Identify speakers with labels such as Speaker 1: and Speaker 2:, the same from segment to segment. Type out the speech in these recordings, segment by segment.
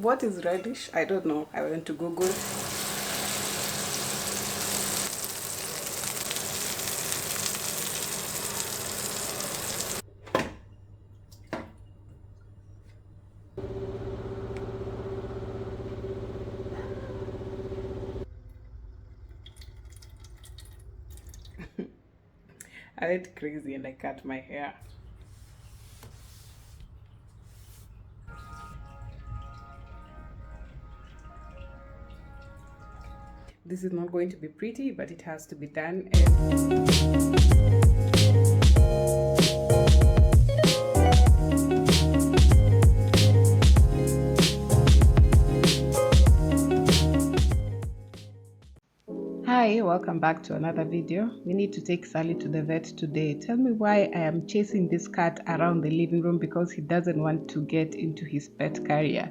Speaker 1: What is radish? I don't know. I went to Google. I went crazy and I cut my hair. This is not going to be pretty, but it has to be done. Hi, welcome back to another video. We need to take Sully to the vet today. Tell me why I am chasing this cat around the living room because he doesn't want to get into his pet carrier.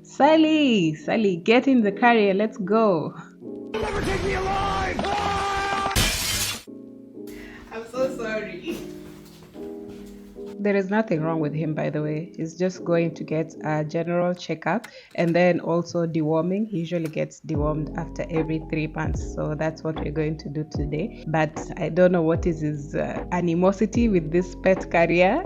Speaker 1: Sully, get in the carrier, let's go. You'll never take me alive! I'm so sorry. There is nothing wrong with him, by the way. He's just going to get a general checkup and then also deworming. He usually gets dewormed after every 3 months. So that's what we're going to do today. But I don't know what is his animosity with this pet carrier.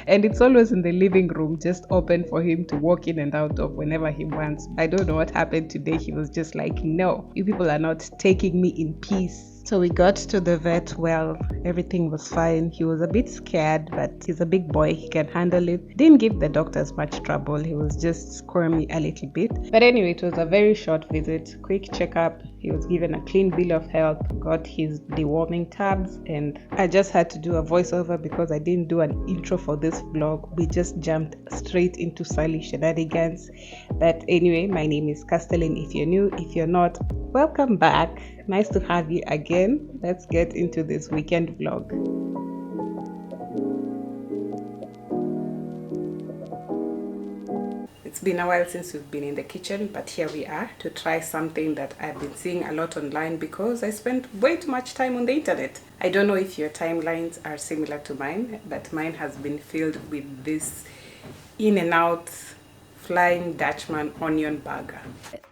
Speaker 1: And it's always in the living room, just open for him to walk in and out of whenever he wants. I don't know what happened today. He was just like, no, you people are not taking me in peace. So we got to the vet. Well, everything was fine. He was a bit scared, but he's a big boy. He can handle it. Didn't give the doctors much trouble. He was just squirmy a little bit. But anyway, it was a very short visit, quick checkup. He was given a clean bill of health, got his deworming tabs, and I just had to do a voiceover because I didn't do an intro for this vlog. We just jumped straight into Sully shenanigans. But anyway, my name is Castellin. If you're new, if you're not, welcome back. Nice to have you again. Let's get into this weekend vlog. It's been a while since we've been in the kitchen, but here we are to try something that I've been seeing a lot online because I spent way too much time on the internet. I don't know if your timelines are similar to mine, but mine has been filled with this in and out flying Dutchman onion burger.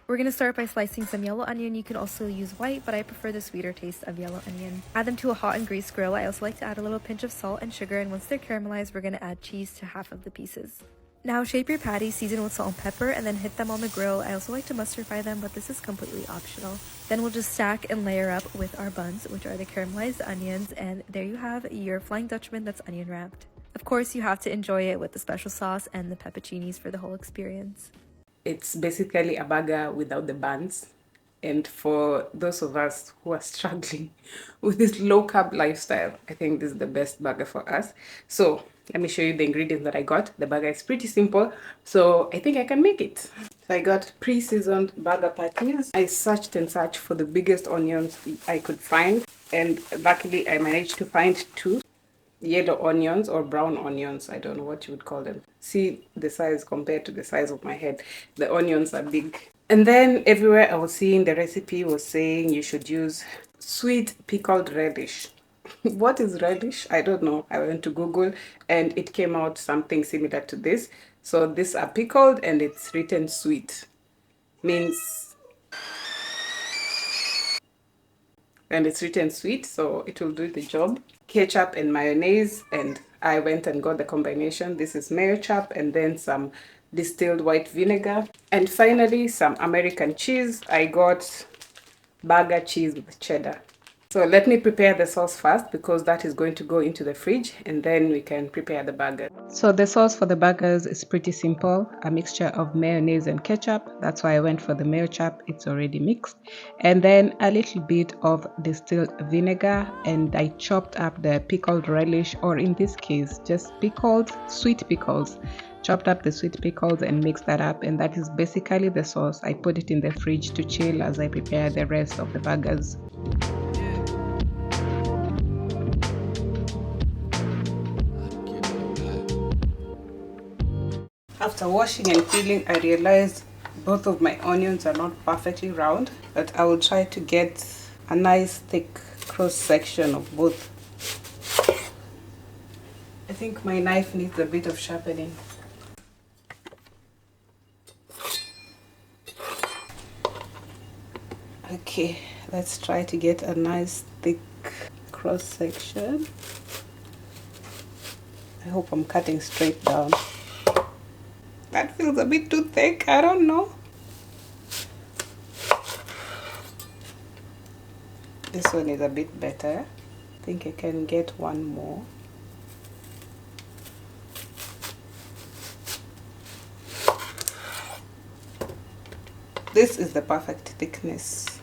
Speaker 2: We're going to start by slicing some yellow onion. You can also use white, but I prefer the sweeter taste of yellow onion. Add them to a hot and greased grill. I also like to add a little pinch of salt and sugar, and once they're caramelized, we're going to add cheese to half of the pieces. Now shape your patties, season with salt and pepper, and then hit them on the grill. I also like to mustard fry them, but this is completely optional. Then we'll just stack and layer up with our buns, which are the caramelized onions, and there you have your Flying Dutchman that's onion wrapped. Of course, you have to enjoy it with the special sauce and the pepperoncinis for the whole experience.
Speaker 1: It's basically a burger without the buns. And for those of us who are struggling with this low-carb lifestyle, I think this is the best burger for us. So let me show you the ingredients that I got. The burger is pretty simple, so I think I can make it. So I got pre-seasoned burger patties. I searched and searched for the biggest onions I could find, and luckily I managed to find 2 yellow onions or brown onions. I don't know what you would call them. See the size compared to the size of my head. The onions are big. And then everywhere I was seeing the recipe was saying you should use sweet pickled radish. What is radish? I don't know. I went to Google and it came out something similar to this. So these are pickled and it's written sweet. Means, and it's written sweet, so it will do the job. Ketchup and mayonnaise, and I went and got the combination. This is mayo chop and then some distilled white vinegar, and finally some American cheese. I got burger cheese with cheddar. So let me prepare the sauce first because that is going to go into the fridge and then we can prepare the burger. So the sauce for the burgers is pretty simple, a mixture of mayonnaise and ketchup. That's why I went for the mayo chop, it's already mixed. And then a little bit of distilled vinegar, and I chopped up the pickled relish, or in this case just pickled sweet pickles. Chopped up the sweet pickles and mixed that up, and that is basically the sauce. I put it in the fridge to chill as I prepare the rest of the burgers. After washing and peeling, I realized both of my onions are not perfectly round, but I will try to get a nice thick cross section of both. I think my knife needs a bit of sharpening. Okay, let's try to get a nice thick cross section. I hope I'm cutting straight down. That feels a bit too thick, I don't know. This one is a bit better. I think I can get one more. This is the perfect thickness.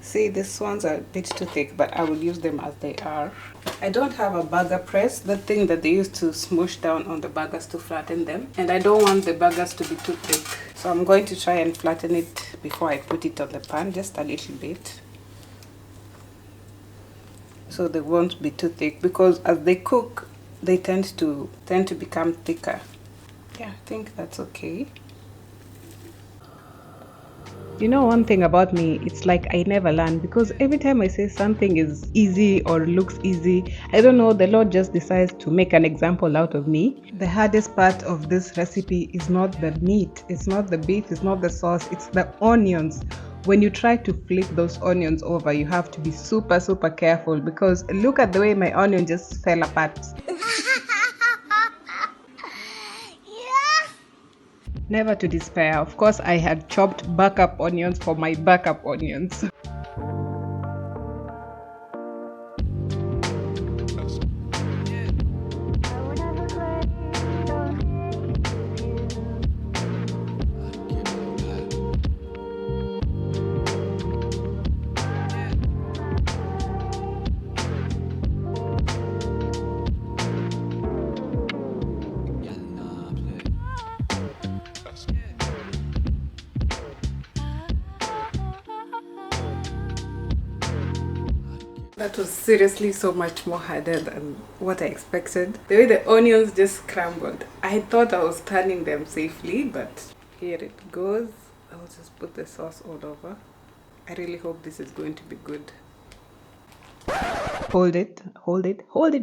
Speaker 1: See, these ones are a bit too thick, but I will use them as they are. I don't have a burger press, the thing that they use to smoosh down on the burgers to flatten them. And I don't want the burgers to be too thick. So I'm going to try and flatten it before I put it on the pan, just a little bit. So they won't be too thick, because as they cook, they tend to become thicker. Yeah, I think that's okay. You know, one thing about me, it's like I never learn, because every time I say something is easy or looks easy, I don't know, the Lord just decides to make an example out of me. The hardest part of this recipe is not the meat, it's not the beef, it's not the sauce, it's the onions. When you try to flip those onions over, you have to be super careful, because look at the way my onion just fell apart. Never to despair. Of course, I had chopped backup onions for my backup onions. That was seriously so much more harder than what I expected. The way the onions just scrambled. I thought I was turning them safely, but here it goes. I'll just put the sauce all over. I really hope this is going to be good. Hold it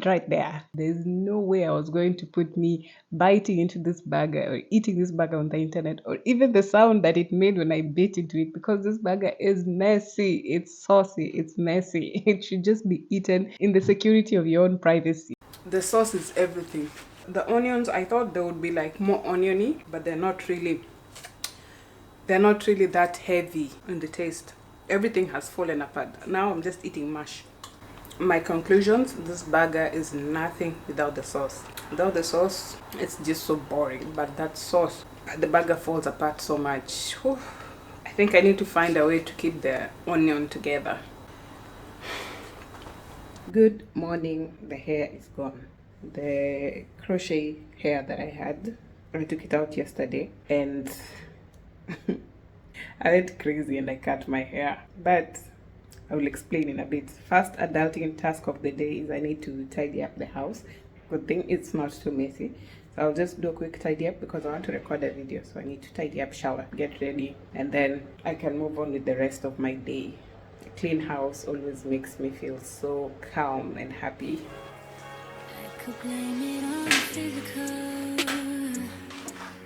Speaker 1: right there. There's no way I was going to put me biting into this burger or eating this burger on the internet, or even the sound that it made when I bit into it, because this burger is messy, it's saucy, it's messy. It should just be eaten in the security of your own privacy. The sauce is everything. The onions, I thought they would be like more oniony, but they're not really that heavy in the taste. Everything has fallen apart. Now I'm just eating mash. My conclusions, this burger is nothing without the sauce. Without the sauce, it's just so boring. But that sauce, the burger falls apart so much. Whew. I think I need to find a way to keep the onion together. Good morning. The hair is gone. The crochet hair that I had, I took it out yesterday and I went crazy and I cut my hair. But I will explain in a bit. First adulting task of the day is I need to tidy up the house. Good thing it's not too messy. So I'll just do a quick tidy up because I want to record a video. So I need to tidy up, shower, get ready, and then I can move on with the rest of my day. A clean house always makes me feel so calm and happy.
Speaker 3: I could blame it on the physical.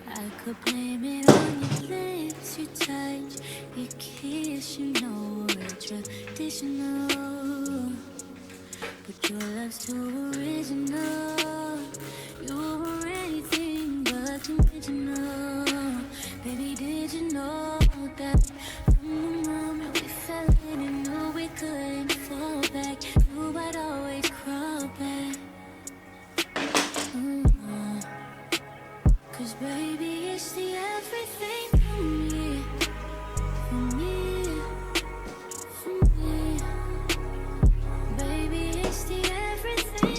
Speaker 3: I could blame it on your lips, your touch, your kiss, you know it's traditional. But your love's too original. You were anything but conventional. Baby, did you know that from the moment we fell in and knew we couldn't fall back, knew I'd always crawl back. 'Cause baby, it's the everything for me, for me, for me. Baby, it's the everything.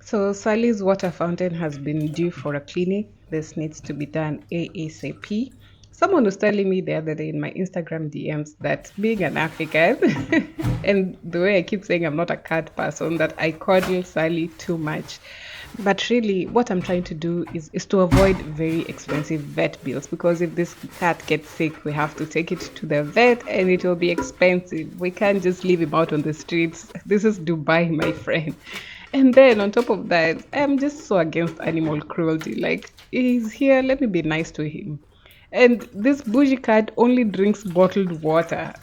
Speaker 1: So Sully's water fountain has been due for a cleaning. This needs to be done ASAP. Someone was telling me the other day in my Instagram DMs that being an African, and the way I keep saying I'm not a cat person, that I coddle Sally too much. But really, what I'm trying to do is to avoid very expensive vet bills, because if this cat gets sick, we have to take it to the vet and it will be expensive. We can't just leave him out on the streets. This is Dubai, my friend. And then on top of that, I'm just so against animal cruelty. Like, he's here, let me be nice to him. And this bougie cat only drinks bottled water.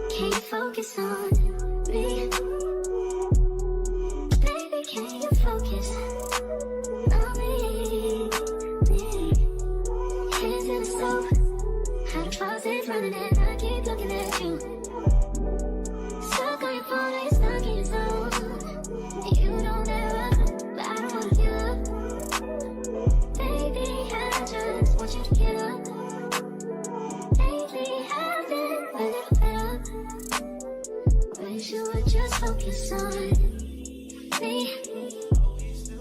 Speaker 3: Can you focus on me? Baby, can you focus on me? Hands in the stove, how the faucet's running and I keep looking at you. Stuck on your phone, like stuck in your zone. You don't ever, but I don't wanna give up. Baby, I just want you to get up. Lately, I've been a little better. Wish you would just focus on me.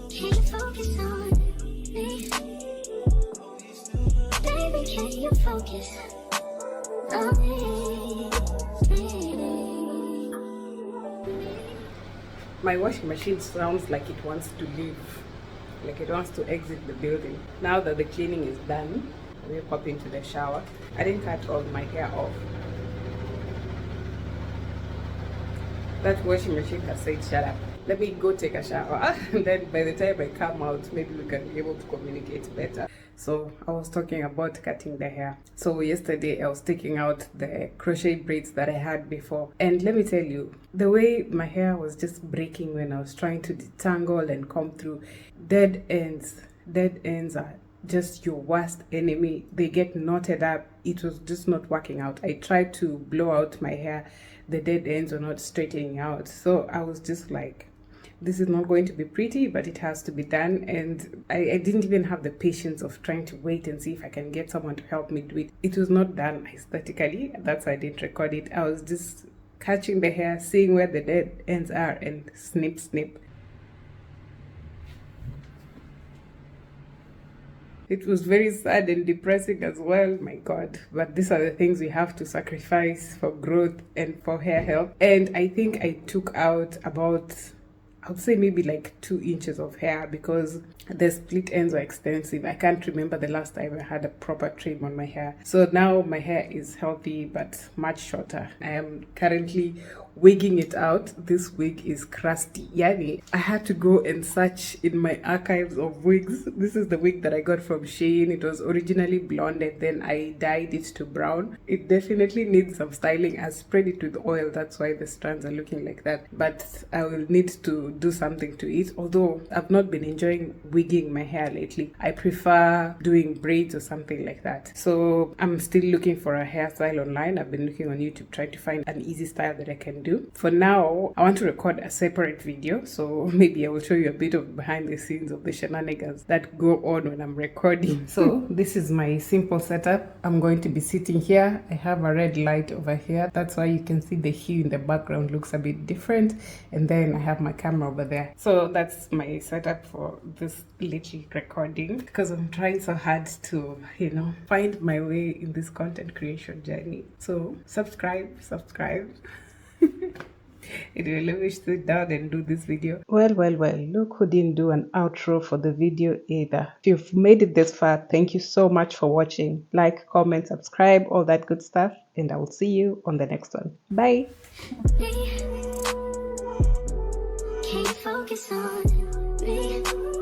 Speaker 3: Can you focus on me? Baby, can you focus on me?
Speaker 1: My washing machine sounds like it wants to leave, like it wants to exit the building. Now that the cleaning is done, we'll pop into the shower. I didn't cut all my hair off. That washing machine has said shut up. Let me go take a shower and then by the time I come out, maybe we can be able to communicate better. So I was talking about cutting the hair. So yesterday I was taking out the crochet braids that I had before, and let me tell you, the way my hair was just breaking when I was trying to detangle and comb through. Dead ends are just your worst enemy. They get knotted up. It was just not working out. I tried to blow out my hair, the dead ends were not straightening out. So I was just like, this is not going to be pretty, but it has to be done. And I didn't even have the patience of trying to wait and see if I can get someone to help me do it. It was not done aesthetically. That's why I didn't record it. I was just catching the hair, seeing where the dead ends are, and snip, snip. It was very sad and depressing as well, my God. But these are the things we have to sacrifice for growth and for hair health. And I think I took out about, I would say maybe like 2 inches of hair, because the split ends were extensive. I can't remember the last time I had a proper trim on my hair. So now my hair is healthy but much shorter. I am currently wigging it out. This wig is crusty. Yani, I had to go and search in my archives of wigs. This is the wig that I got from Shein. It was originally blonde and then I dyed it to brown. It definitely needs some styling. I sprayed it with oil. That's why the strands are looking like that. But I will need to do something to it. Although I've not been enjoying wigging my hair lately. I prefer doing braids or something like that. So I'm still looking for a hairstyle online. I've been looking on YouTube trying to find an easy style that I can do. do. For now, I want to record a separate video, so maybe I will show you a bit of behind the scenes of the shenanigans that go on when I'm recording. So this is my simple setup. I'm going to be sitting here. I have a red light over here. That's why you can see the hue in the background looks a bit different. And then I have my camera over there. So that's my setup for this little recording, because I'm trying so hard to, find my way in this content creation journey. So subscribe. Anyway, let me sit down and do this video. Well, look who didn't do an outro for the video either. If you've made it this far, thank you so much for watching. Like, comment, subscribe, all that good stuff, and I will see you on the next one. Bye.
Speaker 3: Can't focus on me.